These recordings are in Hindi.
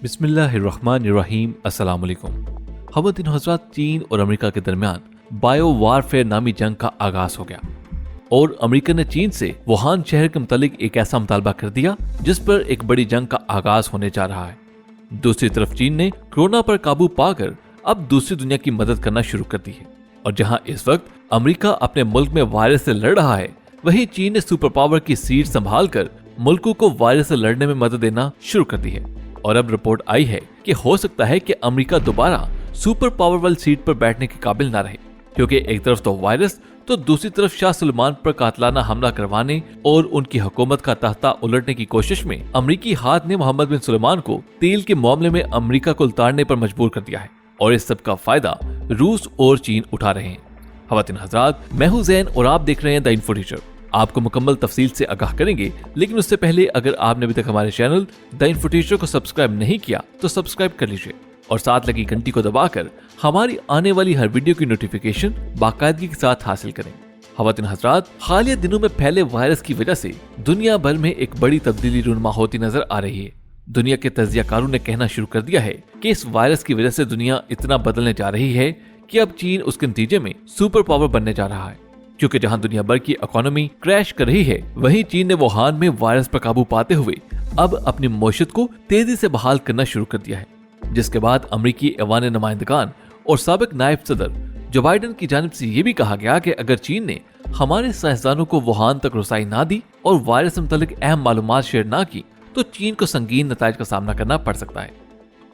बिस्मिल्लाहिर्रहमानिर्रहीम। अस्सलाम वालेकुम। ख़वातीन हज़रात, चीन और अमेरिका के दरमियान बायो वारफेयर नामी जंग का आगाज हो गया और अमेरिका ने चीन से वुहान शहर के मुतालिक एक ऐसा मुतालबा कर दिया जिस पर एक बड़ी जंग का आगाज होने जा रहा है। दूसरी तरफ चीन ने कोरोना पर काबू पाकर अब दूसरी दुनिया की मदद करना शुरू कर दी है और जहां इस वक्त अमेरिका अपने मुल्क में वायरस से लड़ रहा है, वहीं चीन ने सुपर पावर की सीट संभाल कर मुल्कों को वायरस से लड़ने में मदद देना शुरू कर दी है। और अब रिपोर्ट आई है कि हो सकता है कि अमेरिका दोबारा सुपर पावर वाली सीट पर बैठने के काबिल ना रहे, क्योंकि एक तरफ तो वायरस तो दूसरी तरफ शाह सुलेमान पर कातलाना हमला करवाने और उनकी हुकूमत का तख्ता उलटने की कोशिश में अमेरिकी हाथ ने मोहम्मद बिन सुलेमान को तेल के मामले में अमेरिका को उतारने पर मजबूर कर दिया है और इस सब का फायदा रूस और चीन उठा रहे हैं। ख़वातीन हज़रात, मैं हूं ज़ैन और आप देख रहे हैं द इन्फो टीचर। आपको मुकम्मल तफसील से आगाह करेंगे, लेकिन उससे पहले अगर आपने अभी तक हमारे चैनल द इन्फो टीचर को सब्सक्राइब नहीं किया तो सब्सक्राइब कर लीजिए और साथ लगी घंटी को दबाकर हमारी आने वाली हर वीडियो की नोटिफिकेशन बाकायदगी के साथ हासिल करें। ख़वातीन हज़रात, हालिया दिनों में फैले वायरस की वजह से दुनिया भर में एक बड़ी तब्दीली रूनुमा होती नजर आ रही है। दुनिया के तज्जियाकारों ने कहना शुरू कर दिया है कि इस वायरस की वजह से दुनिया इतना बदलने जा रही है कि अब चीन उसके नतीजे में सुपर पावर बनने जा रहा है, क्योंकि जहां दुनिया भर की इकोनॉमी क्रैश कर रही है, वहीं चीन ने वुहान में वायरस पर काबू पाते हुए अब अपनी मईशत को तेजी से बहाल करना शुरू कर दिया है। जिसके बाद अमेरिकी ऐवान नुमाइंदगान और साबिक नायब सदर जो बाइडेन की जानिब से ये भी कहा गया कि अगर चीन ने हमारे साइंसदानों को वुहान तक रसाई ना दी और वायरस से मुतालिक अहम मालूमात शेयर ना की तो चीन को संगीन नताइज का सामना करना पड़ सकता है।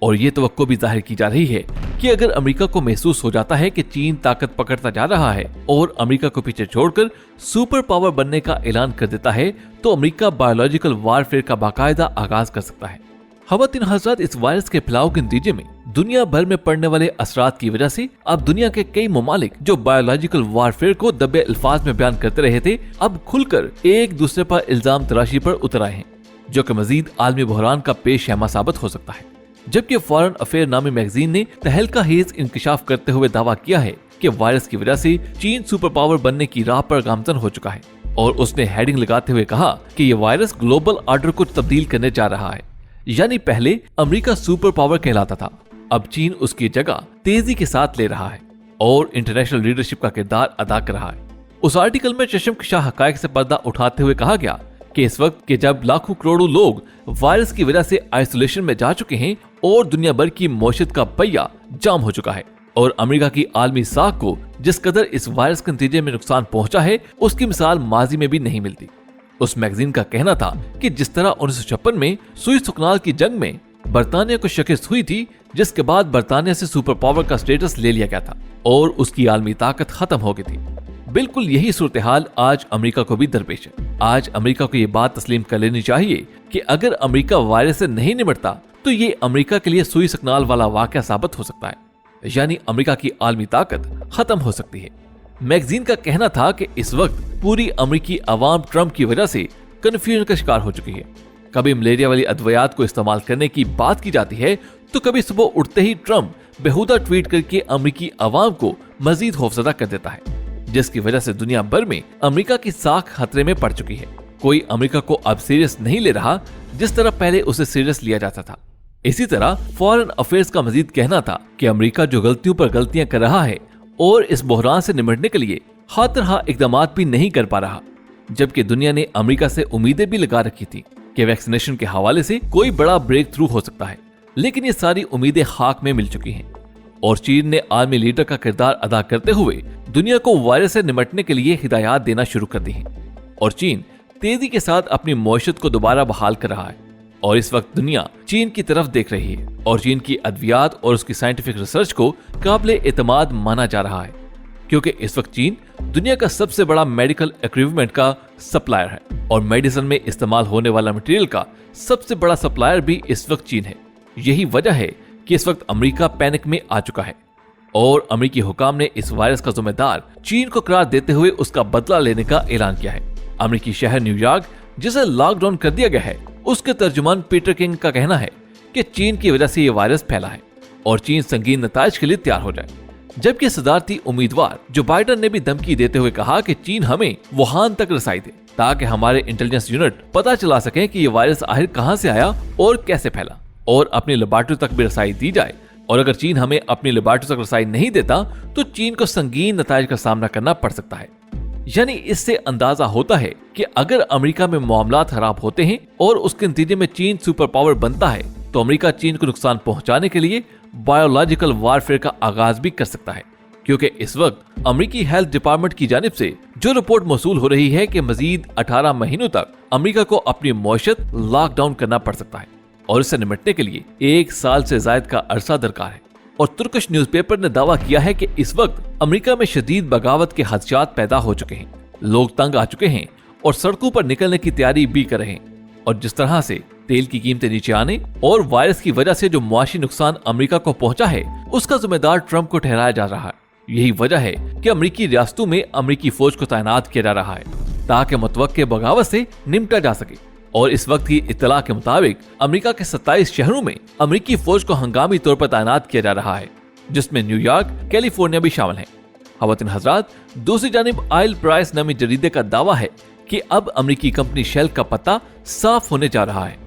और ये तवक्को भी जाहिर की जा रही है कि अगर अमेरिका को महसूस हो जाता है कि चीन ताकत पकड़ता जा रहा है और अमेरिका को पीछे छोड़कर सुपर पावर बनने का ऐलान कर देता है, तो अमेरिका बायोलॉजिकल वारफेयर का बाकायदा आगाज कर सकता है। ख़वातीन हज़रात, इस वायरस के फैलाव के नतीजे में दुनिया भर में पड़ने वाले असरात की वजह से अब दुनिया के कई ममालिक जो बायोलॉजिकल वारफेयर को दबे अल्फाज में बयान करते रहे थे, अब खुलकर एक दूसरे पर इल्जाम तराशी पर उतर आए हैं, जो कि मजीद आलमी बहरान का पेश हैमा साबित हो सकता है। जबकि फॉरेन अफेयर नामी मैगजीन ने तहलका हेज इंकशाफ करते हुए दावा किया है कि वायरस की वजह से चीन सुपर पावर बनने की राह पर गामजन हो चुका है और उसने हेडिंग लगाते हुए कहा कि ये वायरस ग्लोबल ऑर्डर को तब्दील करने जा रहा है। यानी पहले अमेरिका सुपर पावर कहलाता था, अब चीन उसकी जगह तेजी के साथ ले रहा है और इंटरनेशनल लीडरशिप का किरदार अदा कर रहा है। उस आर्टिकल में चशमकशाह हकायक से पर्दा उठाते हुए कहा गया कि इस वक्त के जब लाखों करोड़ों लोग वायरस की वजह से आइसोलेशन में जा चुके हैं और दुनिया भर की मईशत का पहिया जाम हो चुका है और अमेरिका की आलमी साख को जिस कदर इस वायरस के नतीजे में नुकसान पहुंचा है, उसकी मिसाल माजी में भी नहीं मिलती। उस मैगजीन का कहना था कि जिस तरह 1956 में सुई सुकनाल की जंग में बरतानिया को शिकस्त हुई थी, जिसके बाद बरतानिया से सुपर पावर का स्टेटस ले लिया गया था और उसकी आलमी ताकत खत्म हो गई थी, बिल्कुल यही सूरत हाल आज अमेरिका को भी दरपेश है। आज अमेरिका को ये बात तस्लीम कर लेनी चाहिए कि अगर अमेरिका वायरस से नहीं निपटता तो ये अमेरिका के लिए सुई सकनाल वाला वाकया साबित हो सकता है, यानी अमेरिका की आलमी ताकत खत्म हो सकती है। मैगजीन का कहना था कि इस वक्त पूरी अमेरिकी अवाम ट्रंप की वजह से कंफ्यूजन का शिकार हो चुकी है। कभी मलेरिया वाली अद्वियात को इस्तेमाल करने की बात की जाती है तो कभी सुबह उठते ही ट्रंप बेहुदा ट्वीट करके अमेरिकी अवाम को मजीद खौफजदा कर देता है, जिसकी वजह से दुनिया भर में अमेरिका की साख खतरे में पड़ चुकी है। कोई अमेरिका को अब सीरियस नहीं ले रहा जिस तरह पहले उसे सीरियस लिया जाता था। इसी तरह फॉरेन अफेयर्स का मजीद कहना था कि अमेरिका जो गलतियों पर गलतियां कर रहा है और इस बहरान से निपटने के लिए हर तरह इकदाम भी नहीं कर पा रहा, जबकि दुनिया ने अमेरिका से उम्मीदें भी लगा रखी थी कि वैक्सीनेशन के हवाले से कोई बड़ा ब्रेक थ्रू हो सकता है, लेकिन ये सारी उम्मीदें खाक में मिल चुकी हैं और चीन ने आर्मी लीडर का किरदार अदा करते हुए दुनिया को वायरस से निपटने के लिए हिदायत देना शुरू कर दी है और चीन तेजी के साथ अपनी मईशत को दोबारा बहाल कर रहा है और इस वक्त दुनिया चीन की तरफ देख रही है और चीन की अद्वियात और उसकी साइंटिफिक रिसर्च को काबिले एतमाद माना जा रहा है, क्योंकि इस वक्त चीन दुनिया का सबसे बड़ा मेडिकल इक्विपमेंट का सप्लायर है और मेडिसिन में इस्तेमाल होने वाला मटेरियल का सबसे बड़ा सप्लायर भी इस वक्त चीन है। यही वजह है कि इस वक्त अमेरिका पैनिक में आ चुका है और अमेरिकी हुकाम ने इस वायरस का जिम्मेदार चीन को करार देते हुए उसका बदला लेने का ऐलान किया है। अमेरिकी शहर न्यूयॉर्क, जिसे लॉकडाउन कर दिया गया है, उसके तर्जुमान पीटर किंग का कहना है कि चीन की वजह से ये वायरस फैला है और चीन संगीन नताइज के लिए तैयार हो जाए। जबकि सदारती उम्मीदवार जो बाइडेन ने भी धमकी देते हुए कहा कि चीन हमें वुहान तक रसाई दे ताकि हमारे इंटेलिजेंस यूनिट पता चला सके कि ये वायरस आखिर कहां से आया और कैसे फैला और अपनी लेबोरेटरी तक भी रसाई दी जाए, और अगर चीन हमें अपनी लेबोरेटरी तक रसाई नहीं देता तो चीन को संगीन नताइज का सामना करना पड़ सकता है। यानी इससे अंदाजा होता है कि अगर अमेरिका में मामलात खराब होते हैं और उसके नतीजे में चीन सुपर पावर बनता है तो अमेरिका चीन को नुकसान पहुंचाने के लिए बायोलॉजिकल वारफेयर का आगाज भी कर सकता है, क्योंकि इस वक्त अमेरिकी हेल्थ डिपार्टमेंट की जानिब से जो रिपोर्ट मौसूल हो रही है कि मजीद 18 महीनों तक अमेरिका को अपनी मईशत लॉकडाउन करना पड़ सकता है और इससे निपटने के लिए 1 साल से ज्यादा का अरसा दरकार है। और तुर्किश न्यूज़पेपर ने दावा किया है कि इस वक्त अमेरिका में शदीद बगावत के खदशात पैदा हो चुके हैं, लोग तंग आ चुके हैं और सड़कों पर निकलने की तैयारी भी कर रहे हैं। और जिस तरह से तेल की कीमतें नीचे आने और वायरस की वजह से जो मुआशी नुकसान अमेरिका को पहुंचा है उसका जिम्मेदार ट्रंप को ठहराया जा रहा है। यही वजह है कि अमेरिकी रियासतों में अमेरिकी फौज को तैनात किया जा रहा है ताकि मुतवक्के बगावत से निपटा जा सके। और इस वक्त की इत्तला के मुताबिक अमेरिका के 27 शहरों में अमेरिकी फौज को हंगामी तौर पर तैनात किया जा रहा है, जिसमें न्यूयॉर्क, कैलिफोर्निया भी शामिल है। खवातीन हजरात, दूसरी जानिब ऑयल प्राइस नामी जरीदे का दावा है कि अब अमेरिकी कंपनी शेल का पत्ता साफ होने जा रहा है।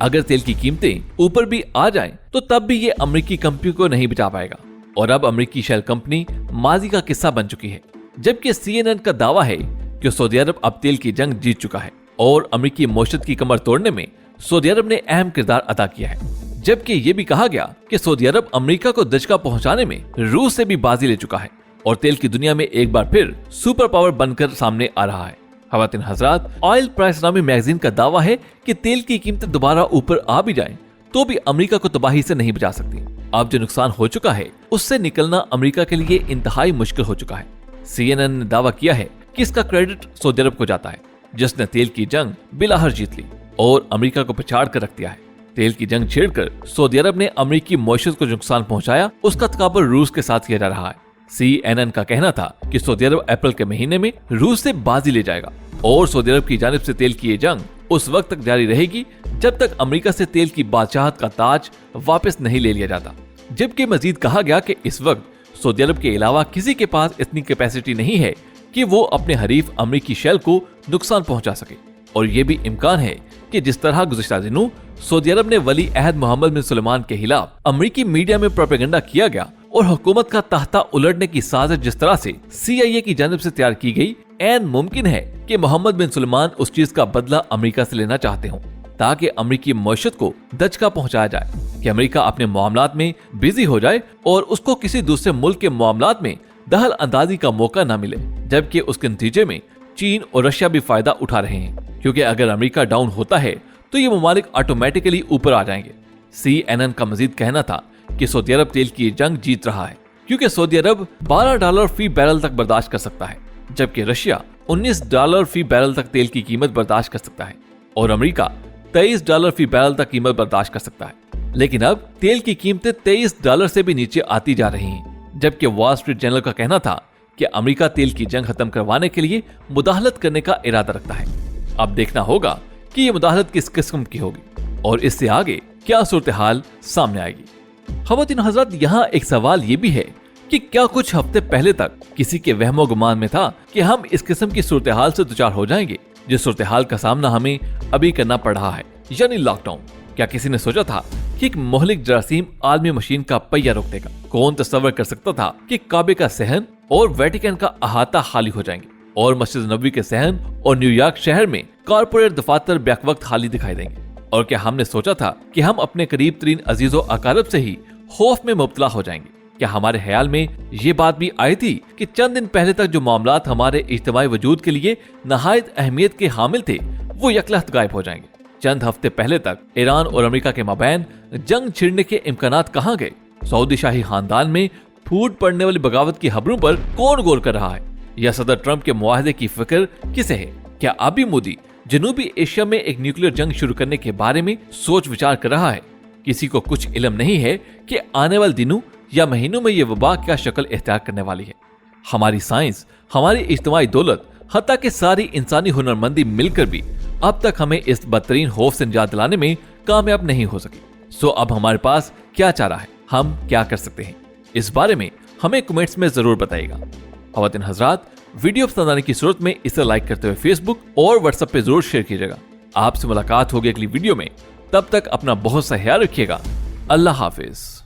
अगर तेल की कीमतें ऊपर भी आ जाएं, तो तब भी ये अमेरिकी कंपनी को नहीं बचा पाएगा और अब अमेरिकी शेल कंपनी माजी का किस्सा बन चुकी है। जबकि CNN का दावा है कि सऊदी अरब अब तेल की जंग जीत चुका है और अमेरिकी मईशत की कमर तोड़ने में सऊदी अरब ने अहम किरदार अदा किया है। जबकि ये भी कहा गया कि सऊदी अरब अमेरिका को दचका पहुंचाने में रूस से भी बाजी ले चुका है और तेल की दुनिया में एक बार फिर सुपर पावर बनकर सामने आ रहा है। खवातीन हजरात, ऑयल प्राइस नामी मैगजीन का दावा है कि तेल की कीमतें दोबारा ऊपर आ भी जाएं, तो भी अमेरिका को तबाही से नहीं बचा सकती। अब जो नुकसान हो चुका है उससे निकलना अमेरिका के लिए इंतहाई मुश्किल हो चुका है। CNN ने दावा किया है कि इसका क्रेडिट सऊदी अरब को जाता है, जिसने तेल की जंग बिलाहर जीत ली और अमेरिका को पछाड़ कर रख दिया है। तेल की जंग छेड़कर सऊदी अरब ने अमेरिकी मईशत को नुकसान पहुंचाया, उसका तकाबर रूस के साथ किया जा रहा है। CNN का कहना था कि सऊदी अरब अप्रैल के महीने में रूस से बाजी ले जाएगा और सऊदी अरब की जानिब से तेल की ये जंग उस वक्त तक जारी रहेगी जब तक अमेरिका से तेल की बादशाहत का ताज वापस नहीं ले लिया जाता। जबकि मजीद कहा गया कि इस वक्त सऊदी अरब के अलावा किसी के पास इतनी कैपेसिटी नहीं है कि वो अपने हरीफ अमेरिकी शेल को नुकसान पहुंचा सके। और ये भी इम्कान है कि जिस तरह गुज़िश्ता दिनों सऊदी अरब ने वली अहद मोहम्मद बिन सुलेमान के खिलाफ अमेरिकी मीडिया में प्रोपेगेंडा किया गया और हुकूमत का तख्ता उलटने की साजिश जिस तरह से CIA की जानिब से तैयार की गई, ऐन मुमकिन है कि मोहम्मद बिन सुलेमान उस चीज का बदला अमेरिका से लेना चाहते हों ताकि अमेरिकी मईशत को दचका पहुंचाया जाए कि अमेरिका अपने मामलात में बिजी हो जाए और उसको किसी दूसरे मुल्क के मामलात में दखल अंदाजी का मौका न मिले। जबकि उसके नतीजे में चीन और रशिया भी फायदा उठा रहे हैं, क्योंकि अगर अमेरिका डाउन होता है तो ये ममालिक ऑटोमेटिकली ऊपर आ जाएंगे। CNN का मजीद कहना था कि सऊदी अरब तेल की जंग जीत रहा है क्योंकि सऊदी अरब $12 फी बैरल तक बर्दाश्त कर सकता है, जबकि रशिया $19 फी बैरल तक तेल की कीमत बर्दाश्त कर सकता है और अमेरिका $23 फी बैरल तक कीमत बर्दाश्त कर सकता है। लेकिन अब तेल की कीमतें $23 से भी नीचे आती जा रही हैं, जबकि वॉल स्ट्रीट जर्नल का कहना था कि अमेरिका तेल की जंग खत्म करवाने के लिए मुदाहलत करने का इरादा रखता है। अब देखना होगा कि ये मुदाहलत किस किस्म की होगी और इससे आगे क्या सूरत हाल सामने आएगी। खवातीन हजरात, यहाँ एक सवाल ये भी है कि क्या कुछ हफ्ते पहले तक किसी के वहमो गुमान में था कि हम इस किस्म की सूरत हाल से दुचार हो जाएंगे जिस सूरत हाल का सामना हमें अभी करना पड़ रहा है, यानी लॉकडाउन। क्या किसी ने सोचा था कि एक मोहलिक जरासीम आलमी मशीन का पहिया रोक देगा? कौन तस्वर कर सकता था कि काबे का सहन और वेटिकन का अहाता खाली हो जाएंगे और मस्जिद नबवी के सहन और न्यूयॉर्क शहर में कारपोरेट दफातर बैक वक्त खाली दिखाई देंगे? और क्या हमने सोचा था कि हम अपने करीब तरीन अजीजों अकारब से ही खौफ में मुब्तला हो जाएंगे? क्या हमारे ख्याल में ये बात भी आई थी कि चंद दिन पहले तक जो मामलात हमारे इज्तिमाई वजूद के लिए नहायत अहमियत के हामिल थे वो यकलख्त गायब हो जाएंगे? चंद हफ्ते पहले तक ईरान और अमेरिका के माबैन जंग छिड़ने के इम्कानात कहाँ गए? सऊदी शाही खानदान में फूट पड़ने वाली बगावत की खबरों पर कौन गौर कर रहा है? या सदर ट्रंप के मुआहदे की फिक्र किसे है? क्या अभी मोदी जनूबी एशिया में एक न्यूक्लियर जंग शुरू करने के बारे में सोच विचार कर रहा है? किसी को कुछ इल्म नहीं है कि आने वाले दिनों या महीनों में ये वबा क्या शक्ल इख्तियार करने वाली है। हमारी साइंस, हमारी इज्तिमाई दौलत, हत्ता कि सारी इंसानी हुनरमंदी मिलकर भी अब तक हमें इस बदतरीन खौफ से निजात दिलाने में कामयाब नहीं हो सकी। सो अब हमारे पास क्या चारा है? हम क्या कर सकते हैं? इस बारे में हमें कमेंट्स में जरूर बताइएगा। खवातीन हजरात, वीडियो पसंद आने की सूरत में इसे लाइक करते हुए फेसबुक और व्हाट्सएप पे जरूर शेयर कीजिएगा। आपसे मुलाकात होगी अगली वीडियो में। तब तक अपना बहुत सा ख्याल रखिएगा। अल्लाह हाफिज।